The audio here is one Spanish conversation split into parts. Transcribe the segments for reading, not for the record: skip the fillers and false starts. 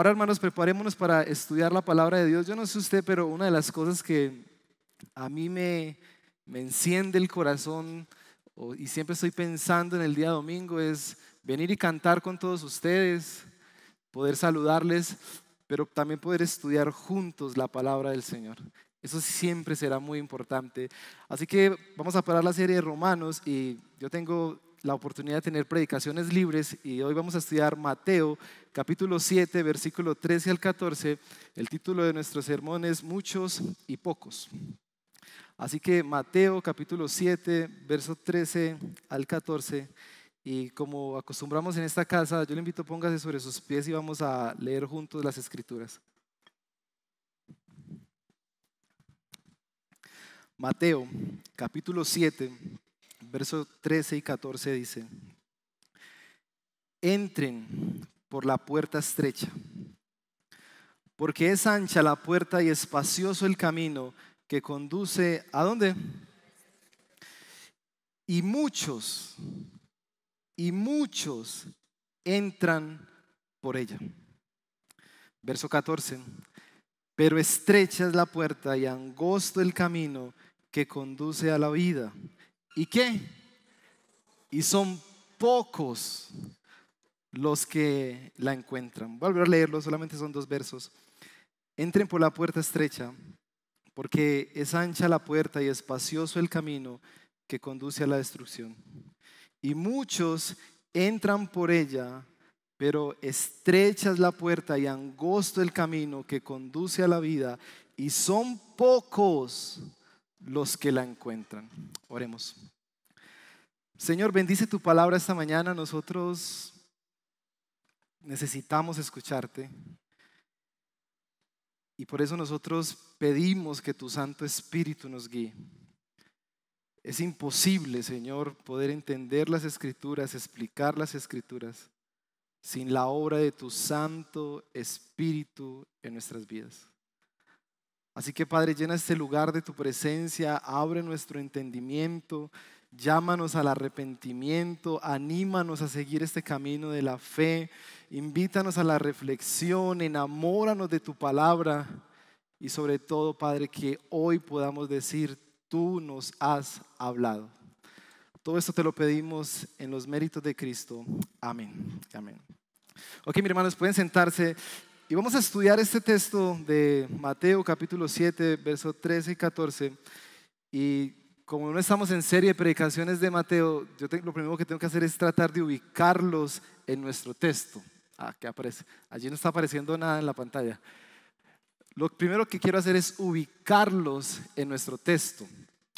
Ahora, hermanos, preparémonos para estudiar la palabra de Dios. Yo no sé usted, pero una de las cosas que a mí me enciende el corazón y siempre estoy pensando en el día domingo es venir y cantar con todos ustedes, poder saludarles, pero también poder estudiar juntos la palabra del Señor. Eso siempre será muy importante. Así que vamos a parar la serie de Romanos y yo tengo la oportunidad de tener predicaciones libres y hoy vamos a estudiar Mateo capítulo 7, versículo 13 al 14. El título de nuestro sermón es Muchos y Pocos. Así que Mateo capítulo 7, verso 13 al 14. Y como acostumbramos en esta casa, yo le invito, póngase sobre sus pies y vamos a leer juntos las escrituras. Mateo capítulo 7, verso 13 y 14 dice: Entren por la puerta estrecha, porque es ancha la puerta y espacioso el camino que conduce ¿a dónde? Y muchos entran por ella. Verso 14: Pero estrecha es la puerta y angosto el camino que conduce a la vida. ¿Y qué? Y son pocos los que la encuentran. Voy a volver a leerlo, solamente son 2 versos. Entren por la puerta estrecha, porque es ancha la puerta y espacioso el camino que conduce a la destrucción. Y muchos entran por ella, pero estrecha es la puerta y angosto el camino que conduce a la vida, y son pocos los que la encuentran. Oremos. Señor, bendice tu palabra esta mañana. Nosotros necesitamos escucharte. Y por eso nosotros pedimos que tu Santo Espíritu nos guíe. Es imposible, Señor, poder entender las Escrituras, explicar las Escrituras, sin la obra de tu Santo Espíritu en nuestras vidas. Así que, Padre, llena este lugar de tu presencia, abre nuestro entendimiento, llámanos al arrepentimiento, anímanos a seguir este camino de la fe, invítanos a la reflexión, enamóranos de tu palabra y sobre todo, Padre, que hoy podamos decir: tú nos has hablado. Todo esto te lo pedimos en los méritos de Cristo. Amén. Amén. Ok, mis hermanos, pueden sentarse y vamos a estudiar este texto de Mateo capítulo 7, versos 13 y 14. Y como no estamos en serie de predicaciones de Mateo, lo primero que tengo que hacer es tratar de ubicarlos en nuestro texto. ¿Qué aparece? Allí no está apareciendo nada en la pantalla. Lo primero que quiero hacer es ubicarlos en nuestro texto.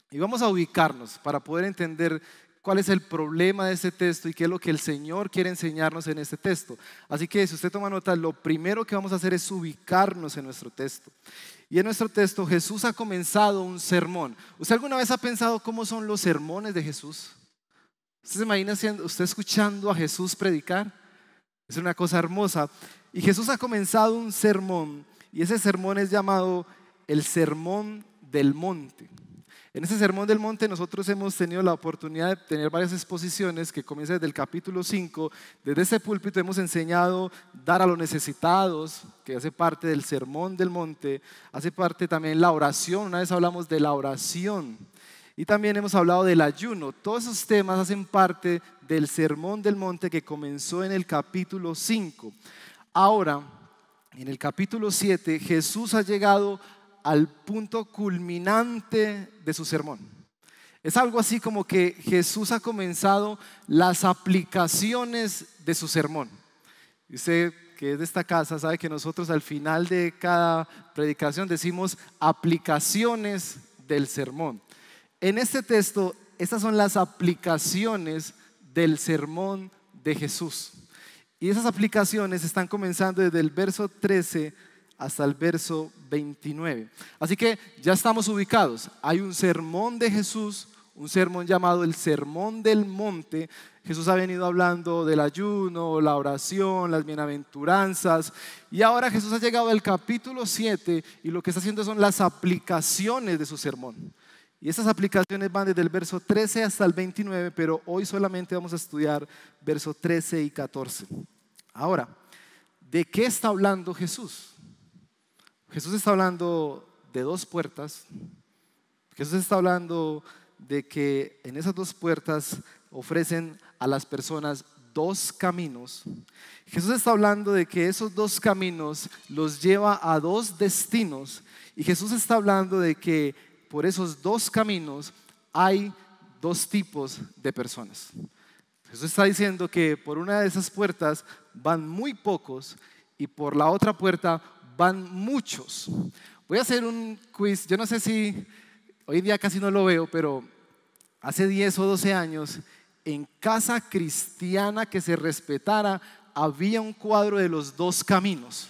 Y vamos a ubicarnos para poder entender cuál es el problema de este texto y qué es lo que el Señor quiere enseñarnos en este texto. Así que si usted toma nota, lo primero que vamos a hacer es ubicarnos en nuestro texto. Y en nuestro texto Jesús ha comenzado un sermón. ¿Usted alguna vez ha pensado cómo son los sermones de Jesús? ¿Usted se imagina usted escuchando a Jesús predicar? Es una cosa hermosa. Y Jesús ha comenzado un sermón y ese sermón es llamado el Sermón del Monte. En ese Sermón del Monte nosotros hemos tenido la oportunidad de tener varias exposiciones que comienzan desde el capítulo 5. Desde ese púlpito hemos enseñado dar a los necesitados, que hace parte del Sermón del Monte, hace parte también la oración. Una vez hablamos de la oración y también hemos hablado del ayuno. Todos esos temas hacen parte del Sermón del Monte que comenzó en el capítulo 5. Ahora, en el capítulo 7, Jesús ha llegado al punto culminante de su sermón. Es algo así como que Jesús ha comenzado las aplicaciones de su sermón. Y usted que es de esta casa sabe que nosotros al final de cada predicación decimos aplicaciones del sermón. En este texto, estas son las aplicaciones del sermón de Jesús. Y esas aplicaciones están comenzando desde el verso 13 hasta el verso 29. Así que ya estamos ubicados. Hay un sermón de Jesús, un sermón llamado el Sermón del Monte. Jesús ha venido hablando del ayuno, la oración, las bienaventuranzas. Y ahora Jesús ha llegado al capítulo 7 y lo que está haciendo son las aplicaciones de su sermón. Y esas aplicaciones van desde el verso 13 hasta el 29, pero hoy solamente vamos a estudiar verso 13 y 14. Ahora, ¿de qué está hablando Jesús? Jesús está hablando de dos puertas. Jesús está hablando de que en esas dos puertas ofrecen a las personas dos caminos. Jesús está hablando de que esos dos caminos los lleva a dos destinos. Y Jesús está hablando de que por esos dos caminos hay dos tipos de personas. Jesús está diciendo que por una de esas puertas van muy pocos y por la otra puerta van muchos. Voy a hacer un quiz. Yo no sé si hoy día casi no lo veo, pero hace 10 o 12 años, en casa cristiana que se respetara, había un cuadro de los dos caminos.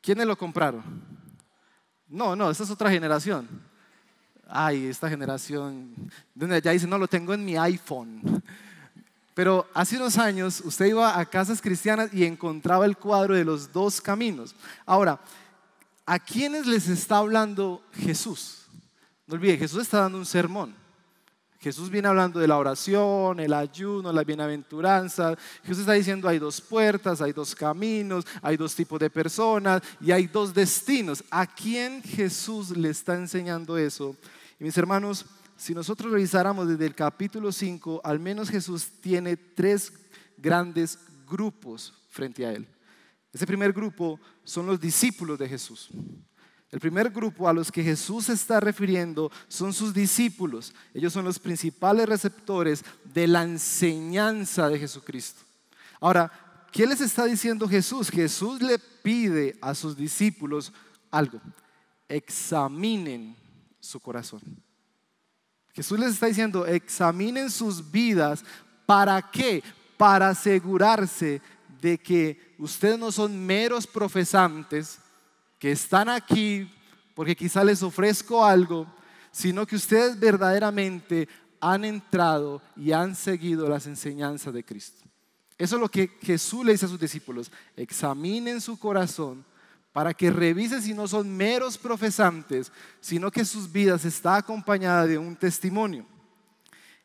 ¿Quiénes lo compraron? No, esta es otra generación. Ay, esta generación, ya dice, no, lo tengo en mi iPhone. Pero hace unos años usted iba a casas cristianas y encontraba el cuadro de los dos caminos. Ahora, ¿a quiénes les está hablando Jesús? No olvide, Jesús está dando un sermón. Jesús viene hablando de la oración, el ayuno, la bienaventuranza. Jesús está diciendo hay dos puertas, hay dos caminos, hay dos tipos de personas y hay dos destinos. ¿A quién Jesús le está enseñando eso? Y mis hermanos, si nosotros revisáramos desde el capítulo 5, al menos Jesús tiene tres grandes grupos frente a él. Ese primer grupo son los discípulos de Jesús. El primer grupo a los que Jesús se está refiriendo son sus discípulos. Ellos son los principales receptores de la enseñanza de Jesucristo. Ahora, ¿qué les está diciendo Jesús? Jesús le pide a sus discípulos algo: examinen su corazón. Jesús les está diciendo, examinen sus vidas. ¿Para qué? Para asegurarse de que ustedes no son meros profesantes que están aquí porque quizá les ofrezco algo, sino que ustedes verdaderamente han entrado y han seguido las enseñanzas de Cristo. Eso es lo que Jesús le dice a sus discípulos: examinen su corazón para que revisen si no son meros profesantes, sino que sus vidas está acompañada de un testimonio.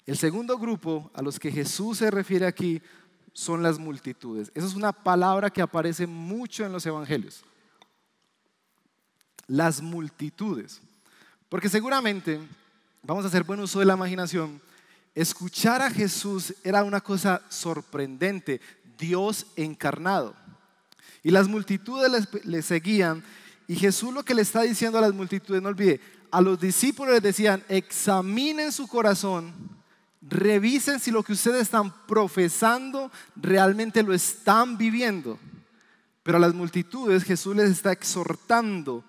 El segundo grupo a los que Jesús se refiere aquí son las multitudes. Esa es una palabra que aparece mucho en los evangelios. Las multitudes. Porque seguramente, vamos a hacer buen uso de la imaginación, escuchar a Jesús era una cosa sorprendente, Dios encarnado. Y las multitudes le seguían, y Jesús lo que le está diciendo a las multitudes, no olvide, a los discípulos les decían: examinen su corazón, revisen si lo que ustedes están profesando realmente lo están viviendo. Pero a las multitudes Jesús les está exhortando,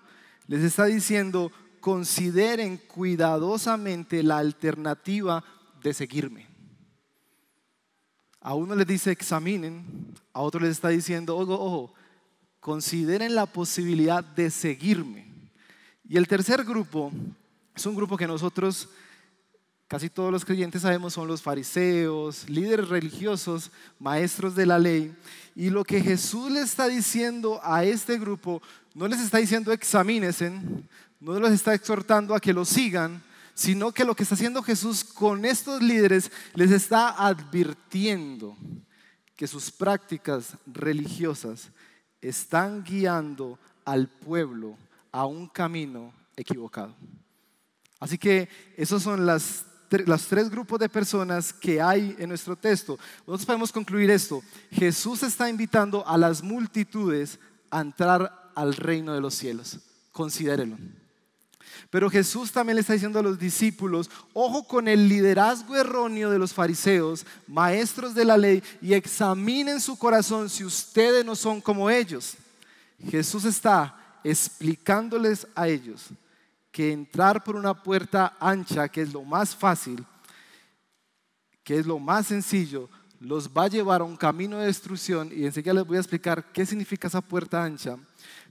les está diciendo: consideren cuidadosamente la alternativa de seguirme. A uno les dice examinen, a otro les está diciendo ojo, consideren la posibilidad de seguirme. Y el tercer grupo es un grupo que nosotros, casi todos los creyentes sabemos, son los fariseos, líderes religiosos, maestros de la ley. Y lo que Jesús le está diciendo a este grupo, no les está diciendo examínense, no los está exhortando a que lo sigan, sino que lo que está haciendo Jesús con estos líderes, les está advirtiendo que sus prácticas religiosas están guiando al pueblo a un camino equivocado. Así que esos son los tres grupos de personas que hay en nuestro texto. Nosotros podemos concluir esto: Jesús está invitando a las multitudes a entrar al reino de los cielos. Considérenlo. Pero Jesús también le está diciendo a los discípulos: ojo con el liderazgo erróneo de los fariseos, maestros de la ley, y examinen su corazón si ustedes no son como ellos. Jesús está explicándoles a ellos que entrar por una puerta ancha, que es lo más fácil, que es lo más sencillo, los va a llevar a un camino de destrucción. Y enseguida les voy a explicar qué significa esa puerta ancha.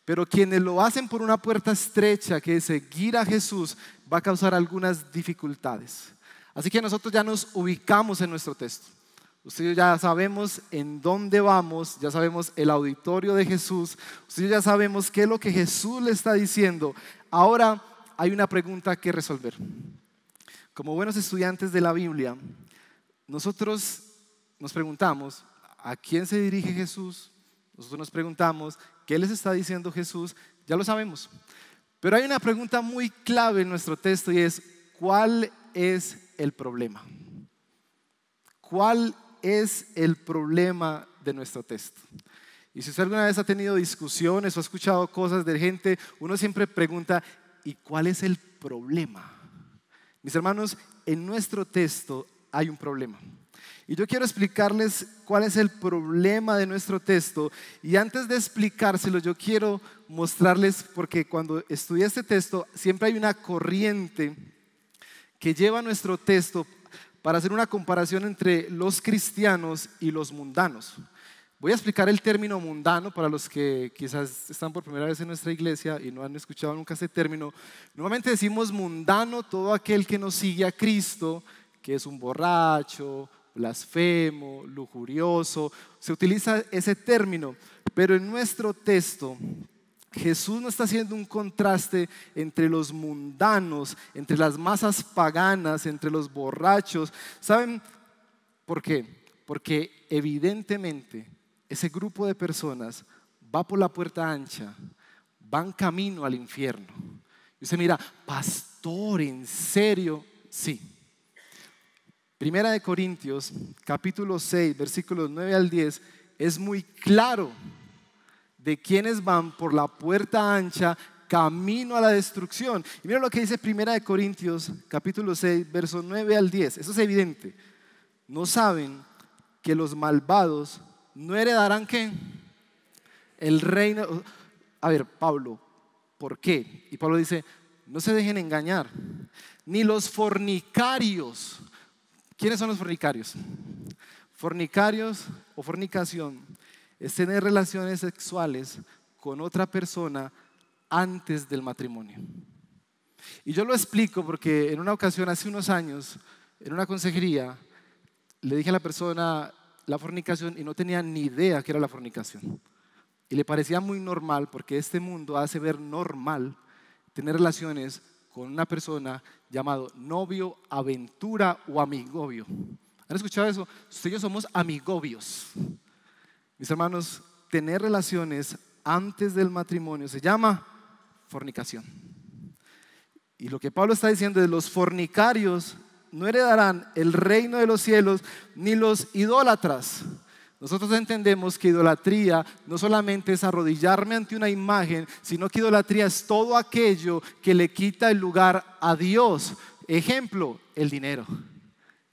Pero quienes lo hacen por una puerta estrecha, que es seguir a Jesús, va a causar algunas dificultades. Así que nosotros ya nos ubicamos en nuestro texto. Ustedes ya sabemos en dónde vamos, ya sabemos el auditorio de Jesús, ustedes ya sabemos qué es lo que Jesús le está diciendo. Ahora hay una pregunta que resolver. Como buenos estudiantes de la Biblia, nosotros nos preguntamos: ¿a quién se dirige Jesús? Nosotros nos preguntamos, ¿qué les está diciendo Jesús? Ya lo sabemos. Pero hay una pregunta muy clave en nuestro texto y es, ¿cuál es el problema? ¿Cuál es el problema de nuestro texto? Y si usted alguna vez ha tenido discusiones o ha escuchado cosas de gente, uno siempre pregunta, ¿y cuál es el problema? Mis hermanos, en nuestro texto hay un problema. Y yo quiero explicarles cuál es el problema de nuestro texto. Y antes de explicárselo, yo quiero mostrarles, porque cuando estudié este texto, siempre hay una corriente que lleva nuestro texto para hacer una comparación entre los cristianos y los mundanos. Voy a explicar el término mundano para los que quizás están por primera vez en nuestra iglesia y no han escuchado nunca ese término. Normalmente decimos mundano todo aquel que no sigue a Cristo, que es un borracho, blasfemo, lujurioso. Se utiliza ese término, pero en nuestro texto Jesús no está haciendo un contraste entre los mundanos, entre las masas paganas, entre los borrachos. ¿Saben por qué? Porque evidentemente ese grupo de personas va por la puerta ancha, van camino al infierno. Y usted mira, pastor, ¿en serio? Sí. Primera de Corintios, capítulo 6, versículos 9 al 10, es muy claro de quienes van por la puerta ancha camino a la destrucción. Y mira lo que dice Primera de Corintios, capítulo 6, versos 9 al 10. Eso es evidente. ¿No saben que los malvados no heredarán qué? El reino. A ver, Pablo, ¿por qué? Y Pablo dice, no se dejen engañar, ni los fornicarios. ¿Quiénes son los fornicarios? Fornicarios o fornicación es tener relaciones sexuales con otra persona antes del matrimonio. Y yo lo explico porque en una ocasión, hace unos años, en una consejería, le dije a la persona la fornicación y no tenía ni idea que era la fornicación. Y le parecía muy normal porque este mundo hace ver normal tener relaciones con una persona llamado novio, aventura o amigobio. ¿Han escuchado eso? Usted y yo somos amigobios. Mis hermanos, tener relaciones antes del matrimonio se llama fornicación. Y lo que Pablo está diciendo es: los fornicarios no heredarán el reino de los cielos, ni los idólatras. Nosotros entendemos que idolatría no solamente es arrodillarme ante una imagen, sino que idolatría es todo aquello que le quita el lugar a Dios. Ejemplo, el dinero.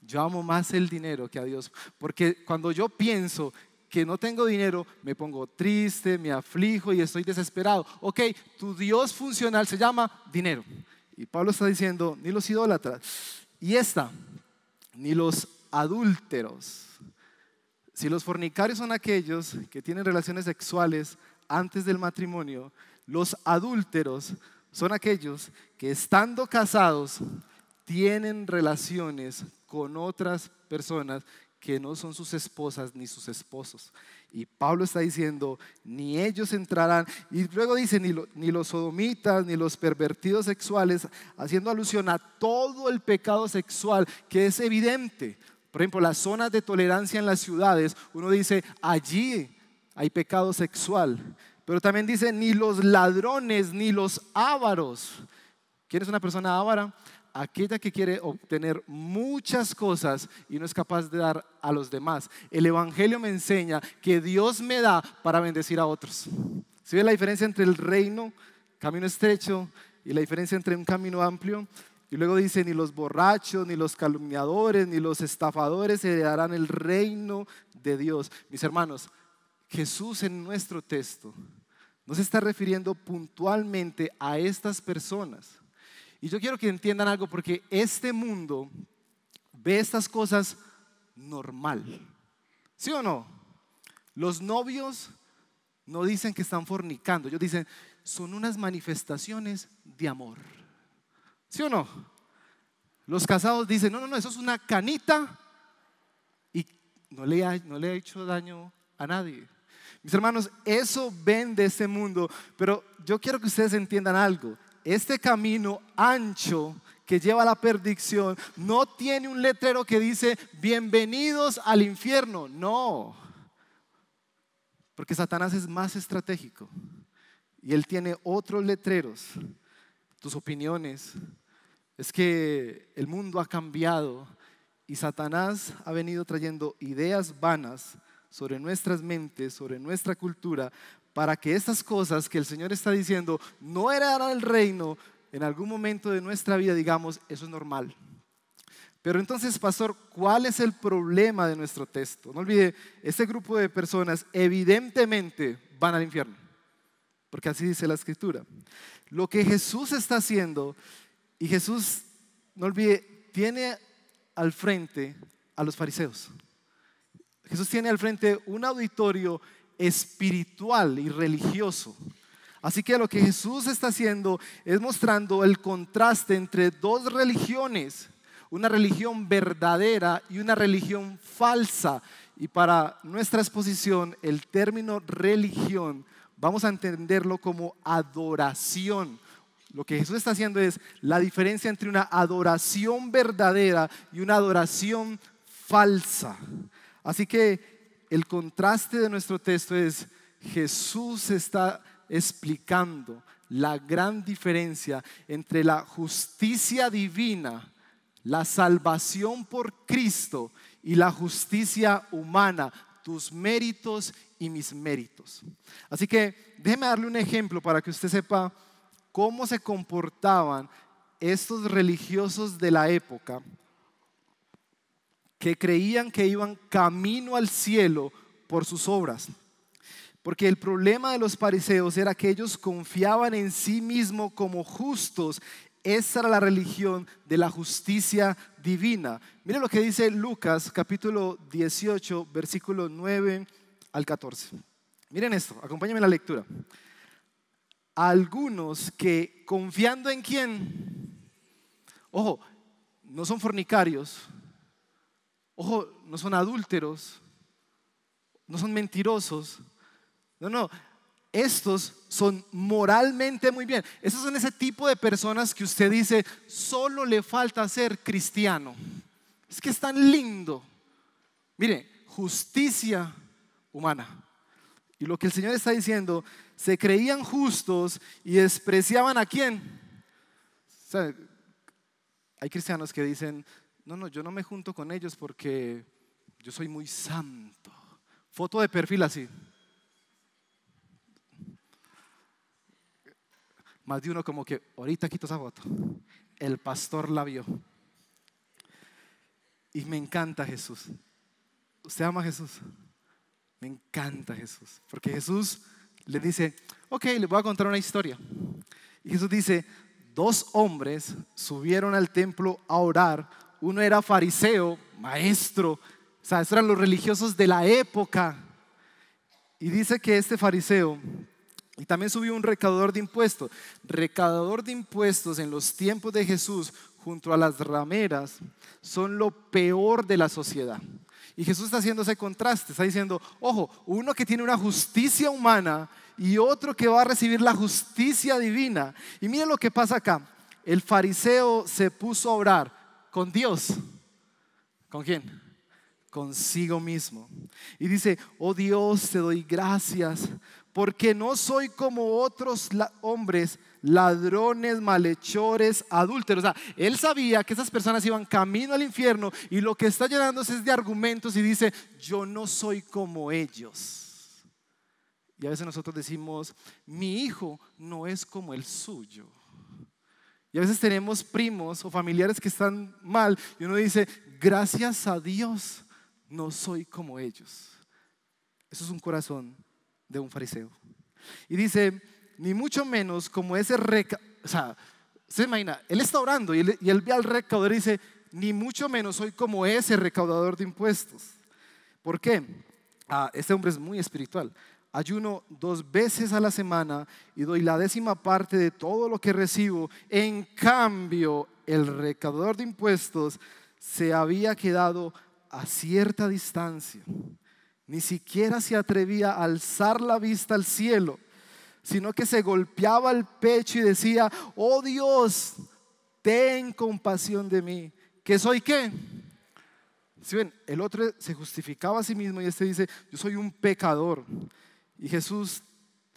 Yo amo más el dinero que a Dios, porque cuando yo pienso que no tengo dinero, me pongo triste, me aflijo y estoy desesperado. Ok, tu Dios funcional se llama dinero. Y Pablo está diciendo, ni los idólatras. Y ni los adúlteros. Si los fornicarios son aquellos que tienen relaciones sexuales antes del matrimonio, los adúlteros son aquellos que estando casados tienen relaciones con otras personas que no son sus esposas ni sus esposos. Y Pablo está diciendo, ni ellos entrarán. Y luego dice, ni los sodomitas, ni los pervertidos sexuales, haciendo alusión a todo el pecado sexual que es evidente. Por ejemplo, las zonas de tolerancia en las ciudades, uno dice, allí hay pecado sexual. Pero también dice, ni los ladrones, ni los ávaros. ¿Quién es una persona ávara? Aquella que quiere obtener muchas cosas y no es capaz de dar a los demás. El evangelio me enseña que Dios me da para bendecir a otros. ¿Sí ve la diferencia entre el reino, camino estrecho, y la diferencia entre un camino amplio? Y luego dice, ni los borrachos, ni los calumniadores, ni los estafadores heredarán el reino de Dios. Mis hermanos, Jesús en nuestro texto no se está refiriendo puntualmente a estas personas. Y yo quiero que entiendan algo, porque este mundo ve estas cosas normal. ¿Sí o no? Los novios no dicen que están fornicando, ellos dicen, son unas manifestaciones de amor. ¿Sí o no? Los casados dicen, no, eso es una canita y no le ha hecho daño a nadie. Mis hermanos, eso ven de este mundo, pero yo quiero que ustedes entiendan algo. Este camino ancho que lleva a la perdición no tiene un letrero que dice bienvenidos al infierno, no. Porque Satanás es más estratégico y él tiene otros letreros, tus opiniones. Es que el mundo ha cambiado y Satanás ha venido trayendo ideas vanas sobre nuestras mentes, sobre nuestra cultura, para que estas cosas que el Señor está diciendo no heredarán el reino, en algún momento de nuestra vida digamos, eso es normal. Pero entonces, pastor, ¿cuál es el problema de nuestro texto? No olvide, este grupo de personas evidentemente van al infierno, porque así dice la Escritura. Lo que Jesús está haciendo, y Jesús, no olvide, tiene al frente a los fariseos. Jesús tiene al frente un auditorio espiritual y religioso. Así que lo que Jesús está haciendo es mostrando el contraste entre dos religiones, una religión verdadera y una religión falsa. Y para nuestra exposición, el término religión, vamos a entenderlo como adoración. Lo que Jesús está haciendo es la diferencia entre una adoración verdadera y una adoración falsa. Así que el contraste de nuestro texto es Jesús está explicando la gran diferencia entre la justicia divina, la salvación por Cristo y la justicia humana, tus méritos y mis méritos. Así que déjeme darle un ejemplo para que usted sepa cómo se comportaban estos religiosos de la época que creían que iban camino al cielo por sus obras. Porque el problema de los fariseos era que ellos confiaban en sí mismos como justos. Esa era la religión de la justicia divina. Miren lo que dice Lucas capítulo 18, versículo 9 al 14. Miren esto, acompáñenme en la lectura. Algunos que confiando en quién, ojo, no son fornicarios, ojo, no son adúlteros, no son mentirosos, no, estos son moralmente muy bien. Estos son ese tipo de personas que usted dice, solo le falta ser cristiano. Es que es tan lindo. Mire, justicia humana. Y lo que el Señor está diciendo, se creían justos y despreciaban ¿a quién? O sea, hay cristianos que dicen, no, yo no me junto con ellos porque yo soy muy santo. Foto de perfil así. Más de uno como que ahorita quito esa foto. El pastor la vio. Y me encanta Jesús. ¿Usted ama a Jesús? Me encanta Jesús. Porque Jesús le dice, ok, le voy a contar una historia. Y Jesús dice, 2 hombres subieron al templo a orar. Uno era fariseo, maestro. O sea, estos eran los religiosos de la época. Y dice que este fariseo, y también subió un recaudador de impuestos. Recaudador de impuestos en los tiempos de Jesús, junto a las rameras, son lo peor de la sociedad. Y Jesús está haciendo ese contraste, está diciendo, ojo, uno que tiene una justicia humana y otro que va a recibir la justicia divina. Y miren lo que pasa acá. El fariseo se puso a orar con Dios. ¿Con quién? Consigo mismo. Y dice, oh Dios, te doy gracias porque no soy como otros hombres, ladrones, malhechores, adúlteros. O sea, él sabía que esas personas iban camino al infierno y lo que está llenándose es de argumentos y dice, yo no soy como ellos. Y a veces nosotros decimos, mi hijo no es como el suyo. Y a veces tenemos primos o familiares que están mal y uno dice, gracias a Dios no soy como ellos. Eso es un corazón de un fariseo. Y dice, ni mucho menos como ese o sea, se imagina, él está orando y él ve al recaudador y dice, ni mucho menos soy como ese recaudador de impuestos. ¿Por qué? Este hombre es muy espiritual. Ayuno 2 veces a la semana y doy la 10ª parte de todo lo que recibo. En cambio, el recaudador de impuestos se había quedado a cierta distancia. Ni siquiera se atrevía a alzar la vista al cielo, sino que se golpeaba el pecho y decía, oh Dios, ten compasión de mí. ¿Que soy qué? ¿Sí ven? El otro se justificaba a sí mismo y este dice, yo soy un pecador. Y Jesús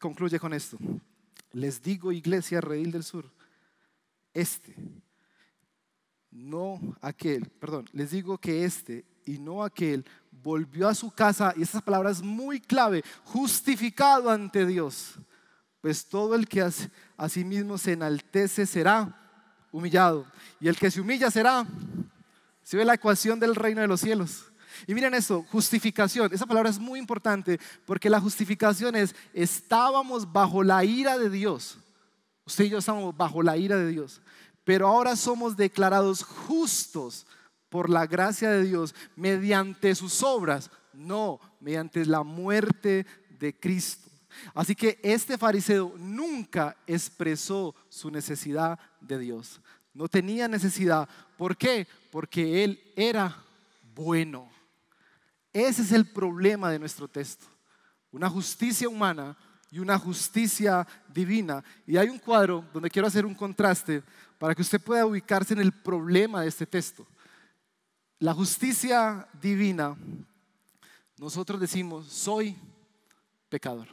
concluye con esto. Les digo, iglesia Redil del Sur, les digo que y no aquel volvió a su casa, y esta palabra es muy clave, justificado ante Dios. Pues todo el que a sí mismo se enaltece será humillado, y el que se humilla será. ¿Se ve la ecuación del reino de los cielos? Y miren esto, justificación. Esa palabra es muy importante porque la justificación es: estábamos bajo la ira de Dios. Usted y yo estamos bajo la ira de Dios, pero ahora somos declarados justos por la gracia de Dios mediante sus obras, no mediante la muerte de Cristo. Así que este fariseo nunca expresó su necesidad de Dios. No tenía necesidad. ¿Por qué? Porque él era bueno. Ese es el problema de nuestro texto. Una justicia humana y una justicia divina. Y hay un cuadro donde quiero hacer un contraste para que usted pueda ubicarse en el problema de este texto. La justicia divina, nosotros decimos: soy pecador.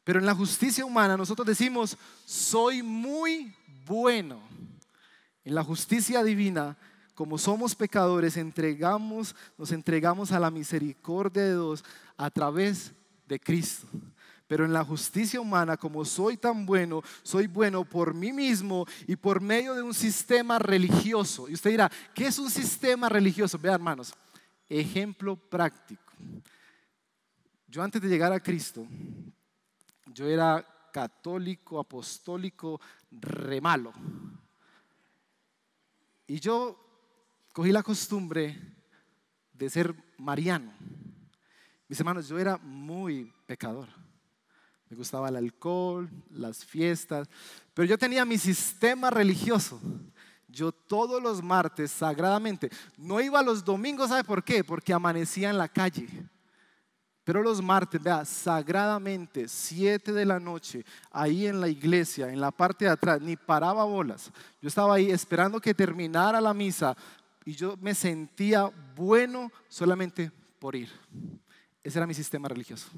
Pero en la justicia humana nosotros decimos: soy muy bueno. En la justicia divina, como somos pecadores, nos entregamos a la misericordia de Dios a través de Cristo. Pero en la justicia humana, como soy tan bueno, soy bueno por mí mismo y por medio de un sistema religioso. Y usted dirá, ¿qué es un sistema religioso? Vean, hermanos, ejemplo práctico. Yo antes de llegar a Cristo, yo era católico, apostólico, re malo. Y yo cogí la costumbre de ser mariano. Mis hermanos, yo era muy pecador. Me gustaba el alcohol, las fiestas, pero yo tenía mi sistema religioso. Yo todos los martes sagradamente, no iba los domingos, ¿sabe por qué? Porque amanecía en la calle. Pero los martes, vea, sagradamente, 7 de la noche, ahí en la iglesia, en la parte de atrás, ni paraba bolas. Yo estaba ahí esperando que terminara la misa y yo me sentía bueno solamente por ir. Ese era mi sistema religioso.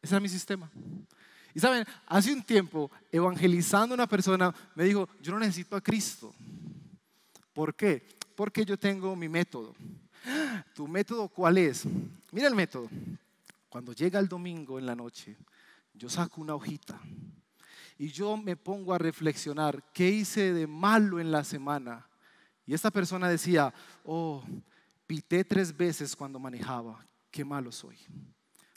Ese era mi sistema. Y saben, hace un tiempo, evangelizando a una persona, me dijo: yo no necesito a Cristo. ¿Por qué? Porque yo tengo mi método. ¿Tu método cuál es? Mira el método. Cuando llega el domingo en la noche, yo saco una hojita y yo me pongo a reflexionar qué hice de malo en la semana. Y esta persona decía: oh, pité 3 veces cuando manejaba, qué malo soy.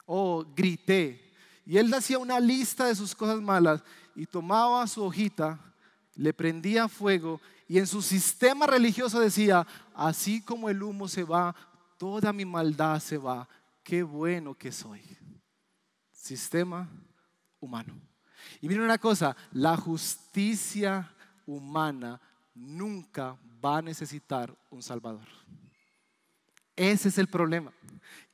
Oh, grité. Y él hacía una lista de sus cosas malas y tomaba su hojita, le prendía fuego y en su sistema religioso decía: así como el humo se va, toda mi maldad se va. Qué bueno que soy. Sistema humano. Y miren una cosa, la justicia humana nunca va a necesitar un salvador. Ese es el problema,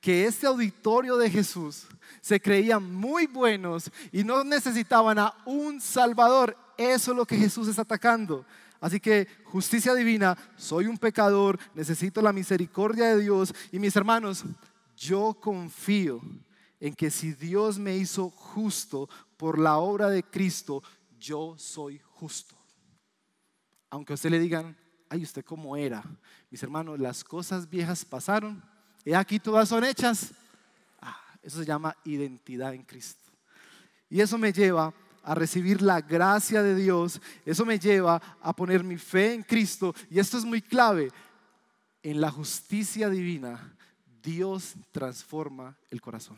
que este auditorio de Jesús se creían muy buenos y no necesitaban a un salvador. Eso es lo que Jesús está atacando. Así que justicia divina, soy un pecador, necesito la misericordia de Dios. Y mis hermanos, yo confío en que si Dios me hizo justo por la obra de Cristo, yo soy justo. Aunque a usted le digan: ay, ¿usted cómo era? Mis hermanos, las cosas viejas pasaron, y aquí todas son hechas. Eso se llama identidad en Cristo. Y eso me lleva a recibir la gracia de Dios. Eso me lleva a poner mi fe en Cristo. Y esto es muy clave. En la justicia divina, Dios transforma el corazón.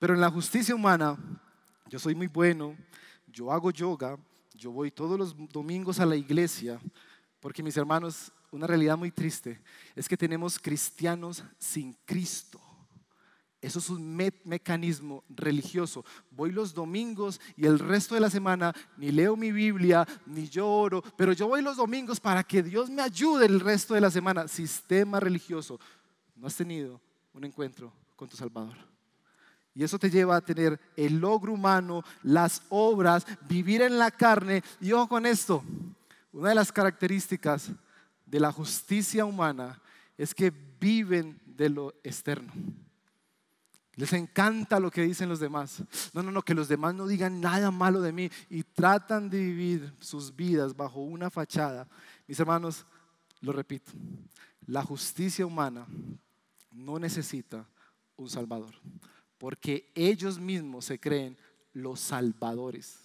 Pero en la justicia humana, yo soy muy bueno, yo hago yoga, yo voy todos los domingos a la iglesia. Porque, mis hermanos, una realidad muy triste es que tenemos cristianos sin Cristo. Eso es un mecanismo religioso. Voy los domingos y el resto de la semana ni leo mi Biblia, ni yo oro, pero yo voy los domingos para que Dios me ayude el resto de la semana. Sistema religioso. No has tenido un encuentro con tu Salvador. Y eso te lleva a tener el logro humano, las obras, vivir en la carne. Y ojo con esto, una de las características de la justicia humana es que viven de lo externo. Les encanta lo que dicen los demás. No, que los demás no digan nada malo de mí y tratan de vivir sus vidas bajo una fachada. Mis hermanos, lo repito, la justicia humana no necesita un salvador, porque ellos mismos se creen los salvadores.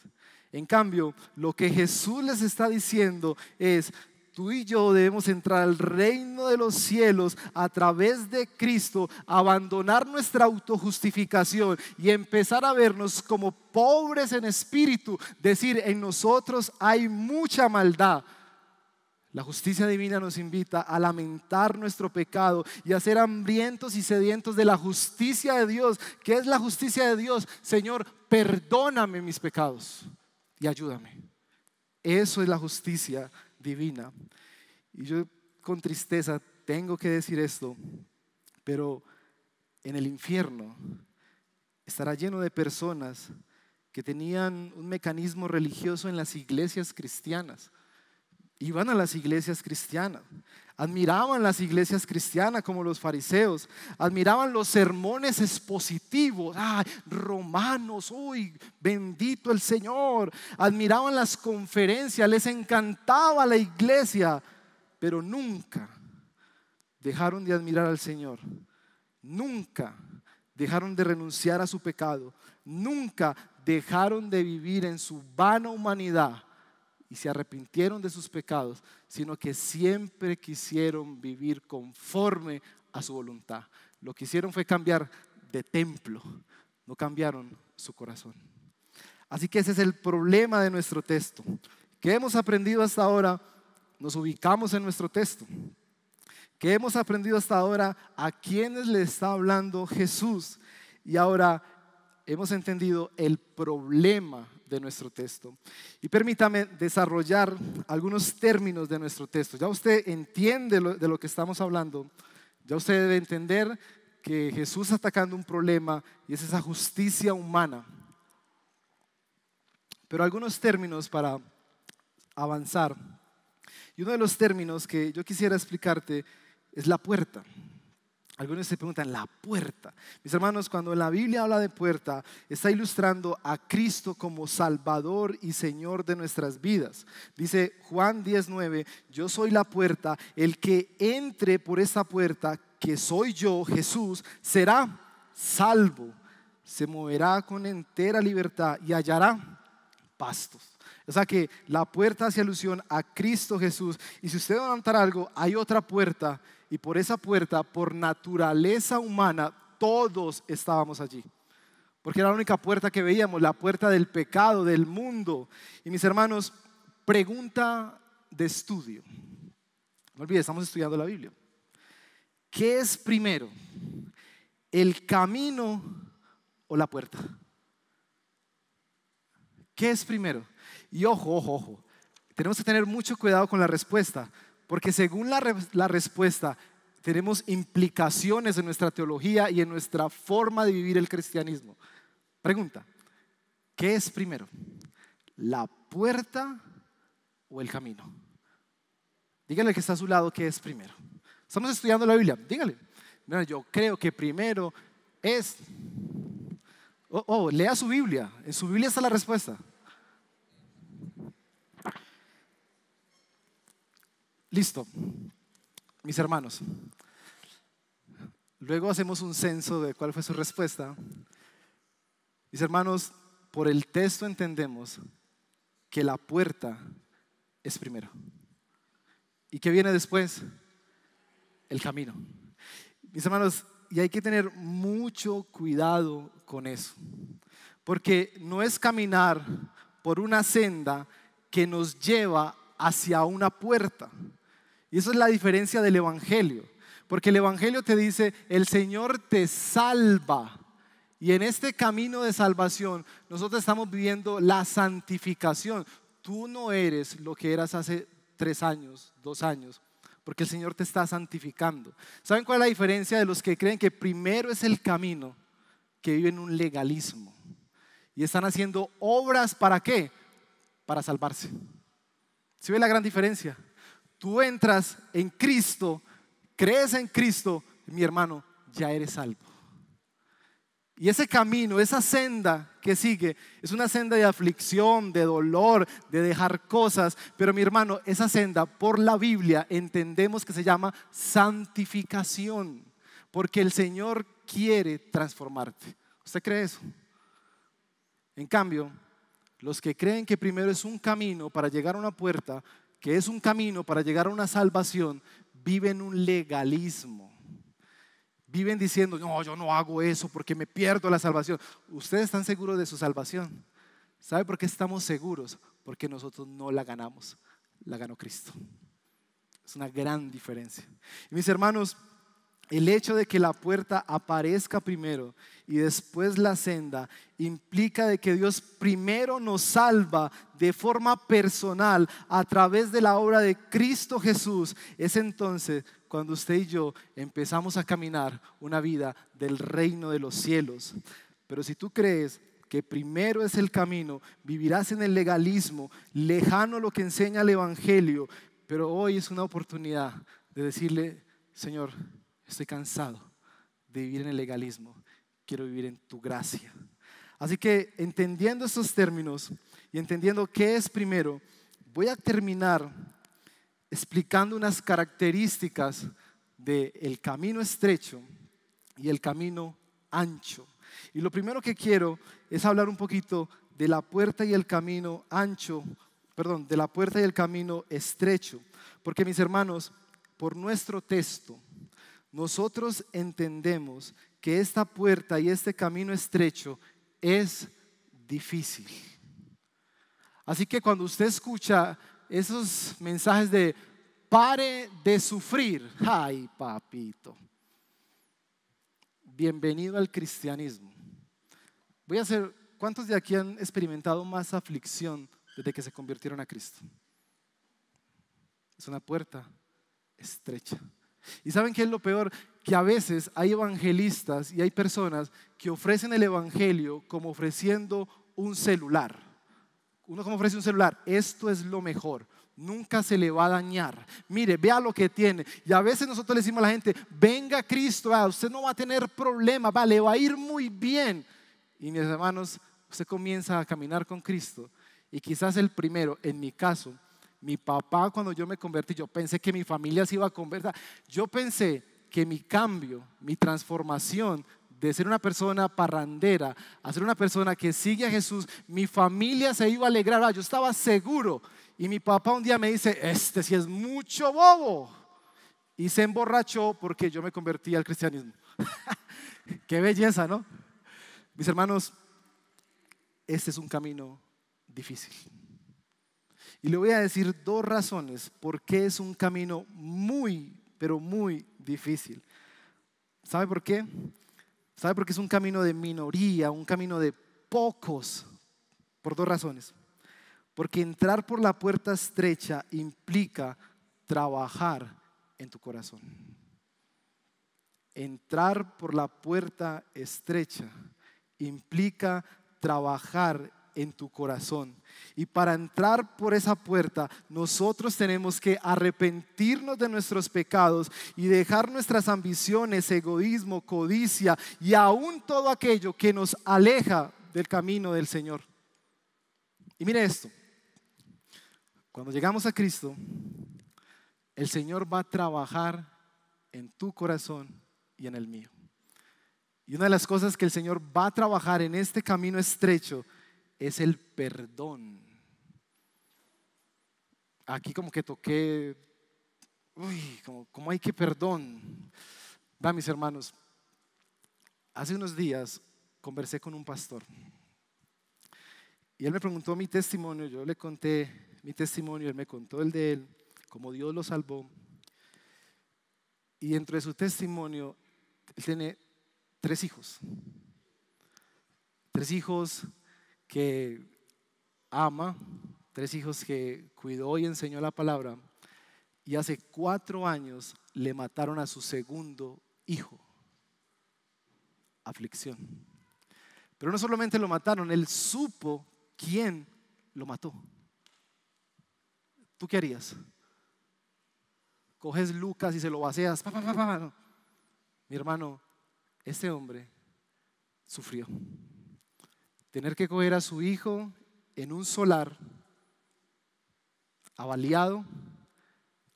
En cambio, lo que Jesús les está diciendo es: tú y yo debemos entrar al reino de los cielos a través de Cristo, abandonar nuestra autojustificación y empezar a vernos como pobres en espíritu, decir, en nosotros hay mucha maldad. La justicia divina nos invita a lamentar nuestro pecado y a ser hambrientos y sedientos de la justicia de Dios. ¿Qué es la justicia de Dios? Señor, perdóname mis pecados y ayúdame. Eso es la justicia divina. Y yo con tristeza tengo que decir esto, pero en el infierno estará lleno de personas que tenían un mecanismo religioso en las iglesias cristianas. Iban a las iglesias cristianas, admiraban las iglesias cristianas como los fariseos, admiraban los sermones expositivos, ¡ay, Romanos, uy, bendito el Señor! Admiraban las conferencias, les encantaba la iglesia, pero nunca dejaron de admirar al Señor, nunca dejaron de renunciar a su pecado, nunca dejaron de vivir en su vana humanidad y se arrepintieron de sus pecados, sino que siempre quisieron vivir conforme a su voluntad. Lo que hicieron fue cambiar de templo, no cambiaron su corazón. Así que ese es el problema de nuestro texto. ¿Qué hemos aprendido hasta ahora? Nos ubicamos en nuestro texto. ¿Qué hemos aprendido hasta ahora? ¿A quiénes le está hablando Jesús? Y ahora hemos entendido el problema de nuestro texto. Y permítame desarrollar algunos términos de nuestro texto. Ya usted entiende de lo que estamos hablando. Ya usted debe entender que Jesús está atacando un problema y es esa justicia humana. Pero algunos términos para avanzar. Y uno de los términos que yo quisiera explicarte es la puerta. Algunos se preguntan, ¿la puerta? Mis hermanos, cuando la Biblia habla de puerta, está ilustrando a Cristo como Salvador y Señor de nuestras vidas. Dice Juan 10:9, yo soy la puerta, el que entre por esa puerta, que soy yo, Jesús, será salvo. Se moverá con entera libertad y hallará pastos. O sea que la puerta hace alusión a Cristo Jesús. Y si usted va a notar algo, hay otra puerta. Y por esa puerta, por naturaleza humana, todos estábamos allí. Porque era la única puerta que veíamos, la puerta del pecado, del mundo. Y mis hermanos, pregunta de estudio. No olvides, estamos estudiando la Biblia. ¿Qué es primero? ¿El camino o la puerta? ¿Qué es primero? Y ojo, tenemos que tener mucho cuidado con la respuesta, porque según la respuesta tenemos implicaciones en nuestra teología y en nuestra forma de vivir el cristianismo. Pregunta, ¿qué es primero? ¿La puerta o el camino? Dígale al que está a su lado qué es primero. Estamos estudiando la Biblia, dígale. No, yo creo que primero es... lea su Biblia, en su Biblia está la respuesta. Listo, mis hermanos. Luego hacemos un censo de cuál fue su respuesta. Mis hermanos, por el texto entendemos que la puerta es primero. ¿Y qué viene después? El camino. Mis hermanos, y hay que tener mucho cuidado con eso, porque no es caminar por una senda que nos lleva hacia una puerta. Y eso es la diferencia del evangelio, porque el evangelio te dice, el Señor te salva. Y en este camino de salvación nosotros estamos viviendo la santificación. Tú no eres lo que eras hace 3 años, 2 años, porque el Señor te está santificando. ¿Saben cuál es la diferencia de los que creen que primero es el camino, que viven un legalismo y están haciendo obras? ¿Para qué? Para salvarse. ¿Sí ve la gran diferencia? Tú entras en Cristo, crees en Cristo, mi hermano, ya eres salvo. Y ese camino, esa senda que sigue, es una senda de aflicción, de dolor, de dejar cosas. Pero mi hermano, esa senda por la Biblia entendemos que se llama santificación. Porque el Señor quiere transformarte. ¿Usted cree eso? En cambio, los que creen que primero es un camino para llegar a una puerta, que es un camino para llegar a una salvación, viven un legalismo. Viven diciendo, no, yo no hago eso porque me pierdo la salvación. Ustedes están seguros de su salvación. ¿Sabe por qué estamos seguros? Porque nosotros no la ganamos, la ganó Cristo. Es una gran diferencia. Y mis hermanos, el hecho de que la puerta aparezca primero y después la senda implica de que Dios primero nos salva de forma personal a través de la obra de Cristo Jesús. Es entonces cuando usted y yo empezamos a caminar una vida del reino de los cielos. Pero si tú crees que primero es el camino, vivirás en el legalismo, lejano a lo que enseña el Evangelio. Pero hoy es una oportunidad de decirle, Señor, estoy cansado de vivir en el legalismo, quiero vivir en tu gracia. Así que entendiendo estos términos y entendiendo qué es primero, voy a terminar explicando unas características del camino estrecho y el camino ancho. Y lo primero que quiero es hablar un poquito de la puerta y el camino ancho, de la puerta y el camino estrecho. Porque mis hermanos, por nuestro texto, nosotros entendemos que esta puerta y este camino estrecho es difícil. Así que cuando usted escucha esos mensajes de pare de sufrir, ay papito, bienvenido al cristianismo. Voy a hacer, ¿cuántos de aquí han experimentado más aflicción desde que se convirtieron a Cristo? Es una puerta estrecha. ¿Y saben qué es lo peor? Que a veces hay evangelistas y hay personas que ofrecen el evangelio como ofreciendo un celular. Uno como ofrece un celular, esto es lo mejor, nunca se le va a dañar. Mire, vea lo que tiene. Y a veces nosotros le decimos a la gente, venga Cristo, usted no va a tener problema, le va a ir muy bien. Y mis hermanos, usted comienza a caminar con Cristo y quizás el primero, en mi caso, mi papá cuando yo me convertí, yo pensé que mi familia se iba a convertir. Yo pensé que mi cambio, mi transformación de ser una persona parrandera a ser una persona que sigue a Jesús, mi familia se iba a alegrar. Yo estaba seguro. Y mi papá un día me dice, este sí es mucho bobo. Y se emborrachó porque yo me convertí al cristianismo. Qué belleza, ¿no? Mis hermanos, este es un camino difícil. Y le voy a decir dos razones por qué es un camino muy, pero muy difícil. ¿Sabe por qué? ¿Sabe por qué es un camino de minoría, un camino de pocos? Por dos razones. Porque entrar por la puerta estrecha implica trabajar en tu corazón. Entrar por la puerta estrecha implica trabajar en tu corazón. Y para entrar por esa puerta, nosotros tenemos que arrepentirnos de nuestros pecados y dejar nuestras ambiciones, egoísmo, codicia y aún todo aquello que nos aleja del camino del Señor. Y mire esto, cuando llegamos a Cristo, el Señor va a trabajar en tu corazón y en el mío. Y una de las cosas que el Señor va a trabajar en este camino estrecho es el perdón. Aquí como que toqué, como hay que perdón. Va, mis hermanos, hace unos días conversé con un pastor y él me preguntó mi testimonio. Yo le conté mi testimonio, él me contó el de él, cómo Dios lo salvó. Y dentro de su testimonio, él tiene 3 hijos. 3 hijos que ama, 3 hijos que cuidó y enseñó la palabra. Y hace 4 años le mataron a su segundo hijo. Aflicción. Pero no solamente lo mataron, él supo quién lo mató. ¿Tú qué harías? Coges Lucas y se lo vacías. No. Mi hermano, este hombre sufrió. Tener que coger a su hijo en un solar, avaliado,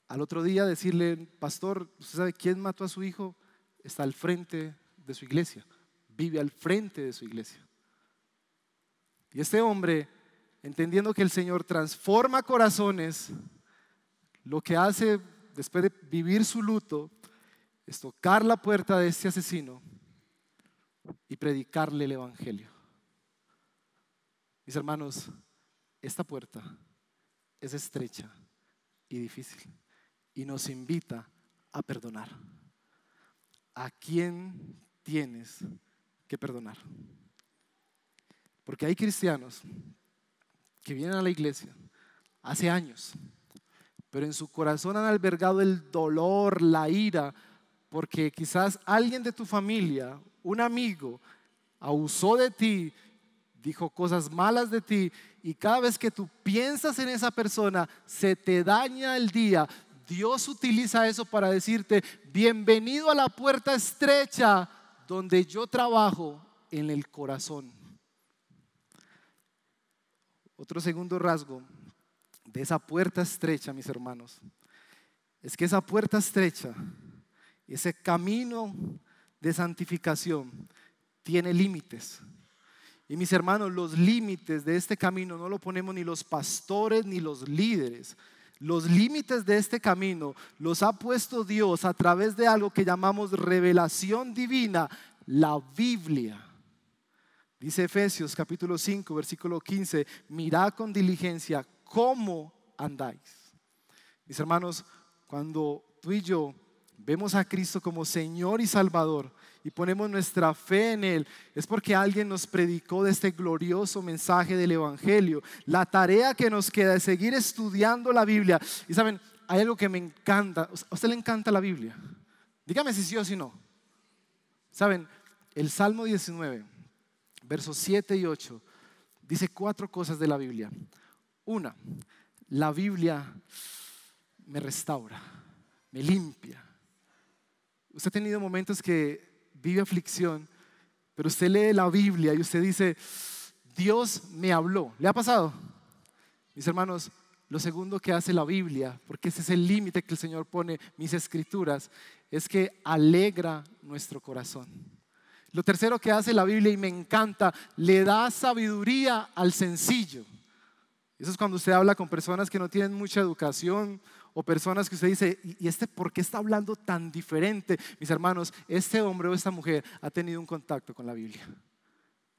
al otro día decirle: pastor, ¿usted sabe quién mató a su hijo? Está al frente de su iglesia, vive al frente de su iglesia. Y este hombre, entendiendo que el Señor transforma corazones, lo que hace después de vivir su luto es tocar la puerta de este asesino y predicarle el evangelio. Mis hermanos, esta puerta es estrecha y difícil y nos invita a perdonar. ¿A quién tienes que perdonar? Porque hay cristianos que vienen a la iglesia hace años, pero en su corazón han albergado el dolor, la ira, porque quizás alguien de tu familia, un amigo, abusó de ti, dijo cosas malas de ti, y cada vez que tú piensas en esa persona, se te daña el día. Dios utiliza eso para decirte: bienvenido a la puerta estrecha donde yo trabajo en el corazón. Otro segundo rasgo de esa puerta estrecha, mis hermanos, es que esa puerta estrecha, ese camino de santificación, tiene límites. Y mis hermanos, los límites de este camino no lo ponemos ni los pastores ni los líderes. Los límites de este camino los ha puesto Dios a través de algo que llamamos revelación divina, la Biblia. Dice Efesios capítulo 5, versículo 15: mirad con diligencia cómo andáis. Mis hermanos, cuando tú y yo vemos a Cristo como Señor y Salvador y ponemos nuestra fe en Él, es porque alguien nos predicó de este glorioso mensaje del Evangelio. La tarea que nos queda es seguir estudiando la Biblia. Y saben, hay algo que me encanta. ¿A usted le encanta la Biblia? Dígame si sí o si no. Saben, el Salmo 19, versos 7 y 8 dice 4 cosas de la Biblia. Una, la Biblia me restaura, me limpia. Usted ha tenido momentos que vive aflicción, pero usted lee la Biblia y usted dice: Dios me habló. ¿Le ha pasado? Mis hermanos, lo segundo que hace la Biblia, porque ese es el límite que el Señor pone, mis escrituras, es que alegra nuestro corazón. Lo tercero que hace la Biblia, y me encanta, le da sabiduría al sencillo. Eso es cuando usted habla con personas que no tienen mucha educación, o personas que usted dice: ¿y este por qué está hablando tan diferente? Mis hermanos, este hombre o esta mujer ha tenido un contacto con la Biblia.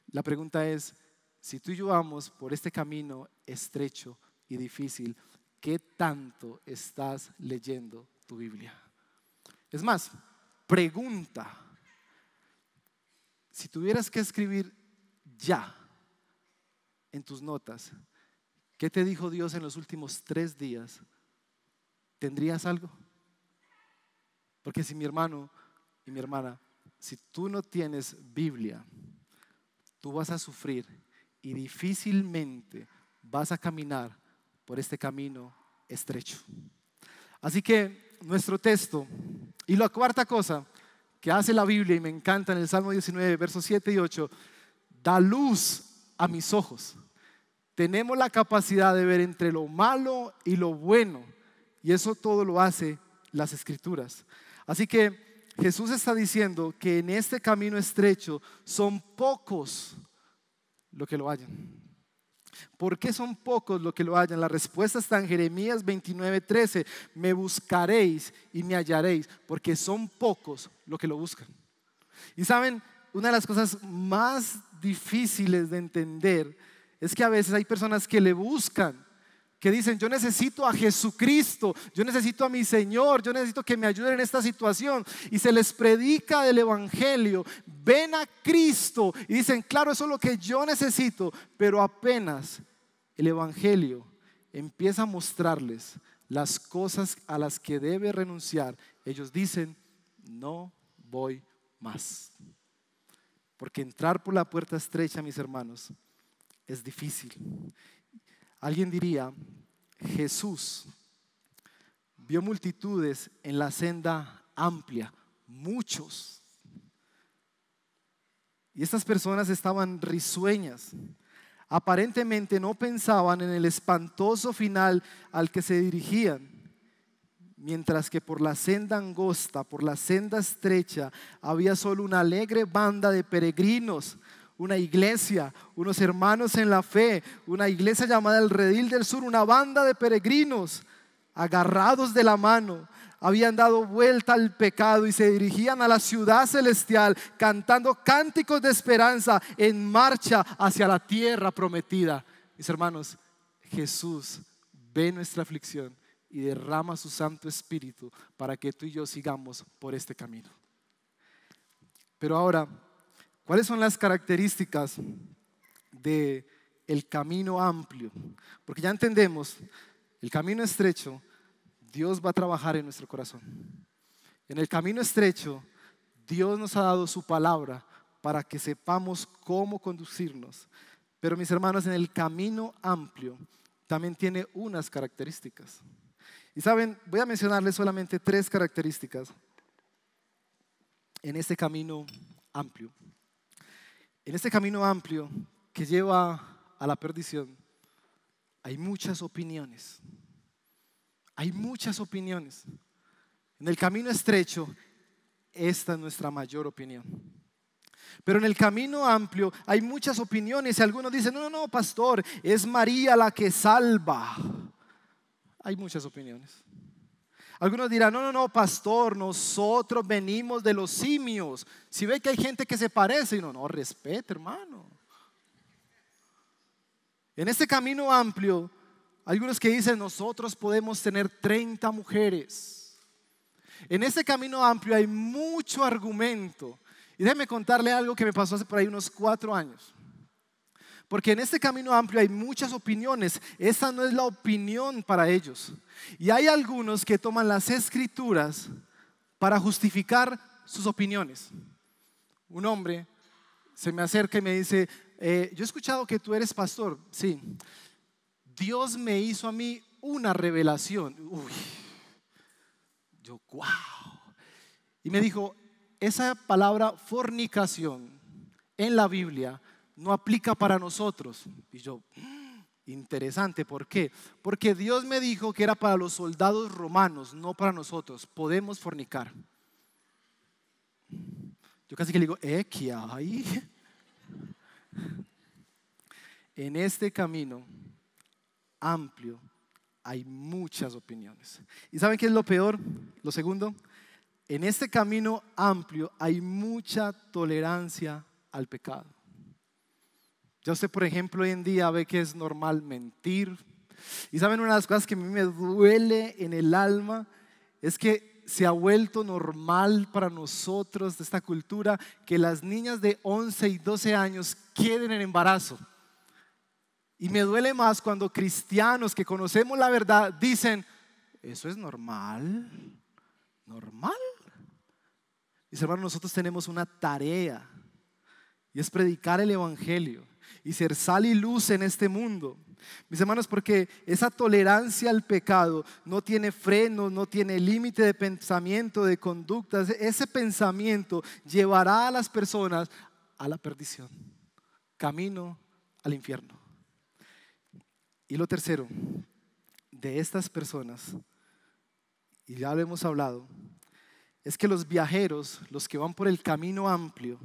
La pregunta es: si tú y yo vamos por este camino estrecho y difícil, ¿qué tanto estás leyendo tu Biblia? Es más, pregunta: si tuvieras que escribir ya en tus notas, ¿qué te dijo Dios en los últimos 3 días? ¿Tendrías algo? Porque si mi hermano y mi hermana, si tú no tienes Biblia, tú vas a sufrir y difícilmente vas a caminar por este camino estrecho. Así que nuestro texto, y la cuarta cosa que hace la Biblia, y me encanta, en el Salmo 19, versos 7 y 8, da luz a mis ojos. Tenemos la capacidad de ver entre lo malo y lo bueno, y eso todo lo hace las Escrituras. Así que Jesús está diciendo que en este camino estrecho son pocos los que lo hallan. ¿Por qué son pocos los que lo hallan? La respuesta está en Jeremías 29:13. Me buscaréis y me hallaréis, porque son pocos los que lo buscan. Y saben, una de las cosas más difíciles de entender es que a veces hay personas que le buscan, que dicen: yo necesito a Jesucristo, yo necesito a mi Señor, yo necesito que me ayuden en esta situación, y se les predica del Evangelio, ven a Cristo y dicen: claro, eso es lo que yo necesito, pero apenas el Evangelio empieza a mostrarles las cosas a las que debe renunciar, ellos dicen: no voy más. Porque entrar por la puerta estrecha, mis hermanos, es difícil. Alguien diría: Jesús vio multitudes en la senda amplia, muchos. Y estas personas estaban risueñas. Aparentemente no pensaban en el espantoso final al que se dirigían, mientras que por la senda angosta, por la senda estrecha, había solo una alegre banda de peregrinos, una iglesia, unos hermanos en la fe, una iglesia llamada el Redil del Sur, una banda de peregrinos agarrados de la mano. Habían dado vuelta al pecado y se dirigían a la ciudad celestial cantando cánticos de esperanza en marcha hacia la tierra prometida. Mis hermanos, Jesús ve nuestra aflicción y derrama su Santo Espíritu para que tú y yo sigamos por este camino. Pero ahora, ¿cuáles son las características del camino amplio? Porque ya entendemos, el camino estrecho, Dios va a trabajar en nuestro corazón. En el camino estrecho, Dios nos ha dado su palabra para que sepamos cómo conducirnos. Pero mis hermanos, en el camino amplio también tiene unas características. Y saben, voy a mencionarles solamente 3 características en este camino amplio. En este camino amplio que lleva a la perdición, hay muchas opiniones. Hay muchas opiniones. En el camino estrecho, esta es nuestra mayor opinión. Pero en el camino amplio hay muchas opiniones y algunos dicen, no, pastor, es María la que salva. Hay muchas opiniones. Algunos dirán, no, pastor, nosotros venimos de los simios. Si ve que hay gente que se parece, no, respete, hermano. En este camino amplio, algunos que dicen, nosotros podemos tener 30 mujeres. En este camino amplio hay mucho argumento. Y déjeme contarle algo que me pasó hace por ahí unos 4 años. Porque en este camino amplio hay muchas opiniones. Esa no es la opinión para ellos. Y hay algunos que toman las escrituras para justificar sus opiniones. Un hombre se me acerca y me dice, yo he escuchado que tú eres pastor. Sí. Dios me hizo a mí una revelación. Yo, wow. Y me dijo, esa palabra fornicación en la Biblia no aplica para nosotros. Y yo, interesante, ¿por qué? Porque Dios me dijo que era para los soldados romanos, no para nosotros. Podemos fornicar. Yo casi que le digo, ¿qué hay? En este camino amplio hay muchas opiniones. ¿Y saben qué es lo peor? Lo segundo, en este camino amplio hay mucha tolerancia al pecado. Ya usted, por ejemplo, hoy en día ve que es normal mentir. Y saben, una de las cosas que a mí me duele en el alma es que se ha vuelto normal para nosotros de esta cultura que las niñas de 11 y 12 años queden en embarazo. Y me duele más cuando cristianos que conocemos la verdad dicen, eso es normal, normal. Mis hermanos, nosotros tenemos una tarea y es predicar el evangelio y ser sal y luz en este mundo. Mis hermanos, porque esa tolerancia al pecado no tiene freno, no tiene límite de pensamiento, de conducta. Ese pensamiento llevará a las personas a la perdición, camino al infierno. Y lo tercero, de estas personas, y ya lo hemos hablado, es que los viajeros, los que van por el camino amplio,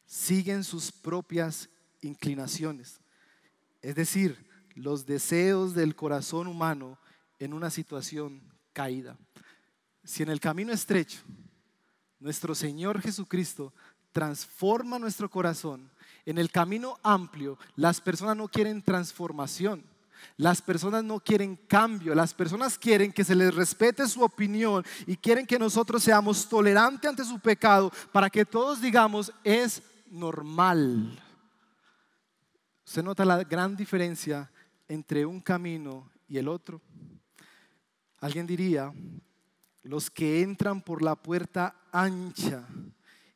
siguen sus propias inclinaciones. Es decir, los deseos del corazón humano en una situación caída. Si en el camino estrecho, nuestro Señor Jesucristo transforma nuestro corazón, en el camino amplio, las personas no quieren transformación. Las personas no quieren cambio, las personas quieren que se les respete su opinión y quieren que nosotros seamos tolerantes ante su pecado para que todos digamos es normal. ¿Se nota la gran diferencia entre un camino y el otro? Alguien diría, los que entran por la puerta ancha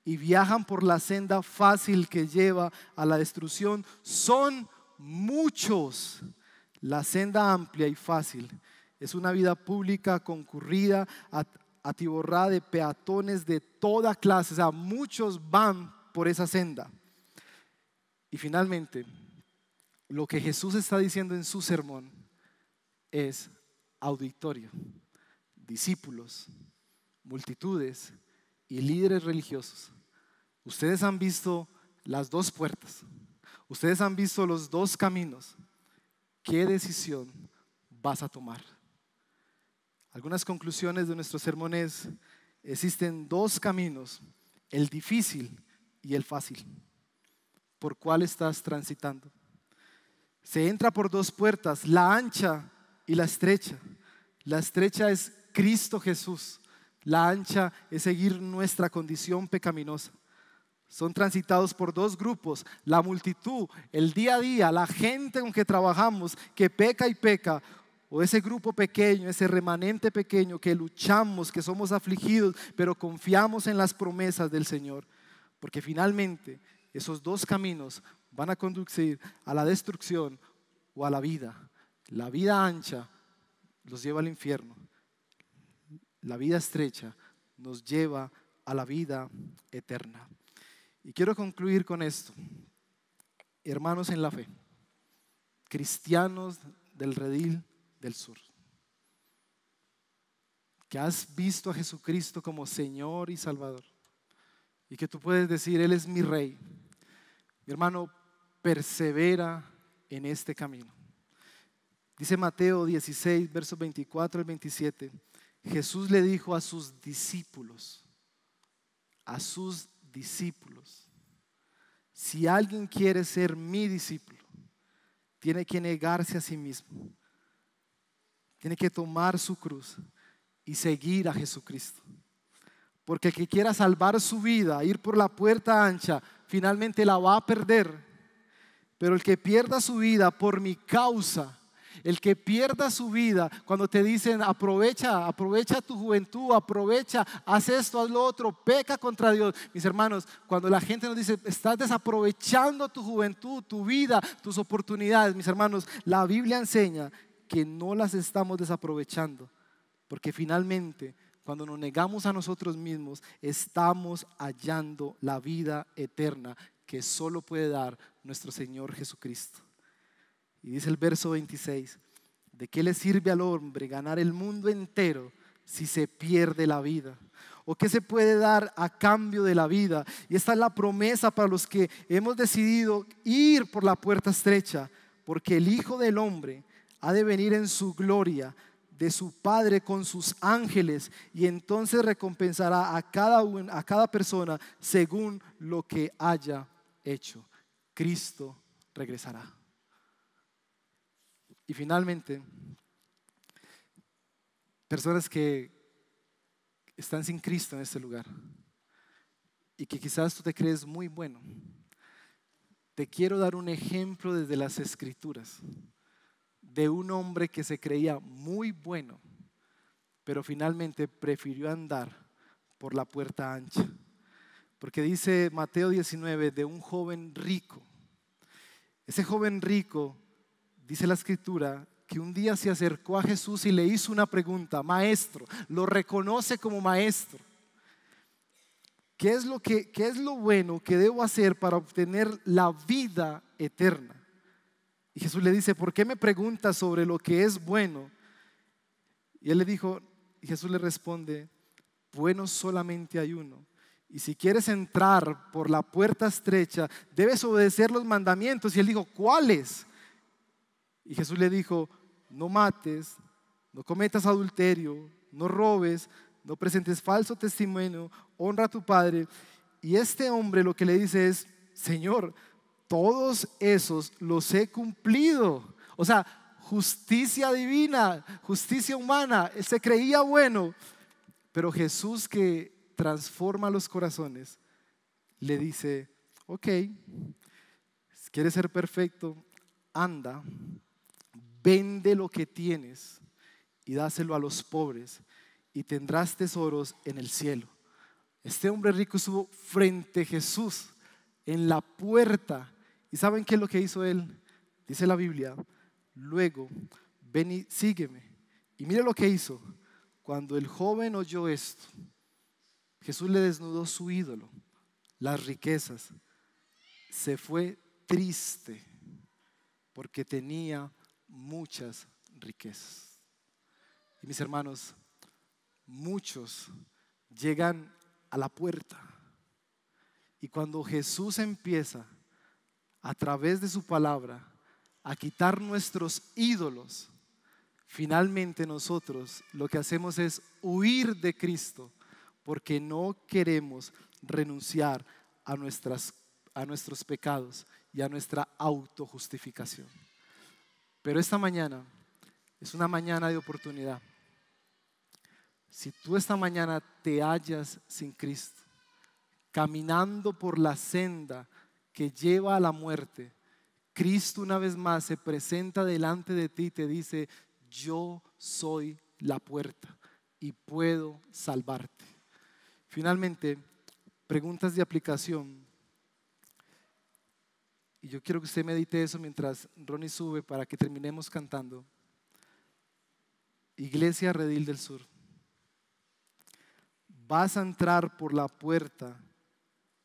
y viajan por la senda fácil que lleva a la destrucción son muchos. La senda amplia y fácil es una vida pública concurrida, atiborrada de peatones de toda clase. O sea, muchos van por esa senda. Y finalmente, lo que Jesús está diciendo en su sermón es auditorio, discípulos, multitudes y líderes religiosos. Ustedes han visto las dos puertas, ustedes han visto los dos caminos. ¿Qué decisión vas a tomar? Algunas conclusiones de nuestro sermón es: existen dos caminos, el difícil y el fácil. ¿Por cuál estás transitando? Se entra por dos puertas, la ancha y la estrecha. La estrecha es Cristo Jesús, la ancha es seguir nuestra condición pecaminosa. Son transitados por dos grupos, la multitud, el día a día, la gente con que trabajamos, que peca y peca, o ese grupo pequeño, ese remanente pequeño que luchamos, que somos afligidos, pero confiamos en las promesas del Señor. Porque finalmente esos dos caminos van a conducir a la destrucción o a la vida. La vida ancha los lleva al infierno. La vida estrecha nos lleva a la vida eterna. Y quiero concluir con esto. Hermanos en la fe, cristianos del Redil del Sur, que has visto a Jesucristo como Señor y Salvador, y que tú puedes decir: Él es mi Rey. Mi hermano, persevera en este camino. Dice Mateo 16, versos 24 al 27, Jesús le dijo a sus discípulos, si alguien quiere ser mi discípulo, tiene que negarse a sí mismo, tiene que tomar su cruz y seguir a Jesucristo. Porque el que quiera salvar su vida, ir por la puerta ancha, finalmente la va a perder. Pero el que pierda su vida por mi causa, el que pierda su vida, cuando te dicen aprovecha tu juventud, aprovecha, haz esto, haz lo otro, peca contra Dios. Mis hermanos, cuando la gente nos dice estás desaprovechando tu juventud, tu vida, tus oportunidades, mis hermanos, la Biblia enseña que no las estamos desaprovechando, porque finalmente cuando nos negamos a nosotros mismos, estamos hallando la vida eterna que solo puede dar nuestro Señor Jesucristo. Y dice el verso 26, ¿de qué le sirve al hombre ganar el mundo entero si se pierde la vida? ¿O qué se puede dar a cambio de la vida? Y esta es la promesa para los que hemos decidido ir por la puerta estrecha, porque el Hijo del Hombre ha de venir en su gloria de su Padre con sus ángeles, y entonces recompensará a cada persona según lo que haya hecho. Cristo regresará. Y finalmente, personas que están sin Cristo en este lugar y que quizás tú te crees muy bueno, te quiero dar un ejemplo desde las Escrituras de un hombre que se creía muy bueno, pero finalmente prefirió andar por la puerta ancha. Porque dice Mateo 19 de un joven rico. Ese joven rico, dice la Escritura, que un día se acercó a Jesús y le hizo una pregunta: maestro, lo reconoce como maestro. ¿Qué es lo bueno que debo hacer para obtener la vida eterna? Y Jesús le dice: ¿por qué me preguntas sobre lo que es bueno? Y él le dijo, y Jesús le responde: bueno solamente hay uno. Y si quieres entrar por la puerta estrecha, debes obedecer los mandamientos. Y él dijo: ¿cuáles? Y Jesús le dijo: no mates, no cometas adulterio, no robes, no presentes falso testimonio, honra a tu padre. Y este hombre lo que le dice es: Señor, todos esos los he cumplido. O sea, justicia divina, justicia humana. Él se creía bueno, pero Jesús, que transforma los corazones, le dice: ok, si quieres ser perfecto, anda, vende lo que tienes y dáselo a los pobres y tendrás tesoros en el cielo. Este hombre rico estuvo frente a Jesús en la puerta. ¿Y saben qué es lo que hizo él? Dice la Biblia: luego ven y sígueme. Y mire lo que hizo. Cuando el joven oyó esto, Jesús le desnudó su ídolo, las riquezas, se fue triste porque tenía muchas riquezas. Y mis hermanos, muchos llegan a la puerta y cuando Jesús empieza a través de su palabra a quitar nuestros ídolos, finalmente nosotros lo que hacemos es huir de Cristo porque no queremos renunciar a nuestros pecados y a nuestra autojustificación. Pero esta mañana es una mañana de oportunidad. Si tú esta mañana te hallas sin Cristo, caminando por la senda que lleva a la muerte, Cristo una vez más se presenta delante de ti y te dice: yo soy la puerta y puedo salvarte. Finalmente, preguntas de aplicación. Y yo quiero que usted medite eso mientras Ronnie sube para que terminemos cantando. Iglesia Redil del Sur, vas a entrar por la puerta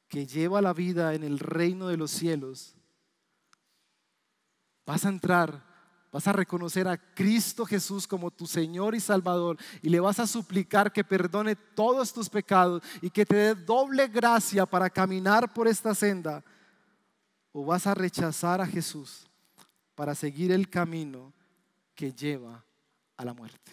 que lleva la vida en el reino de los cielos. Vas a entrar, vas a reconocer a Cristo Jesús como tu Señor y Salvador y le vas a suplicar que perdone todos tus pecados y que te dé doble gracia para caminar por esta senda. O vas a rechazar a Jesús para seguir el camino que lleva a la muerte.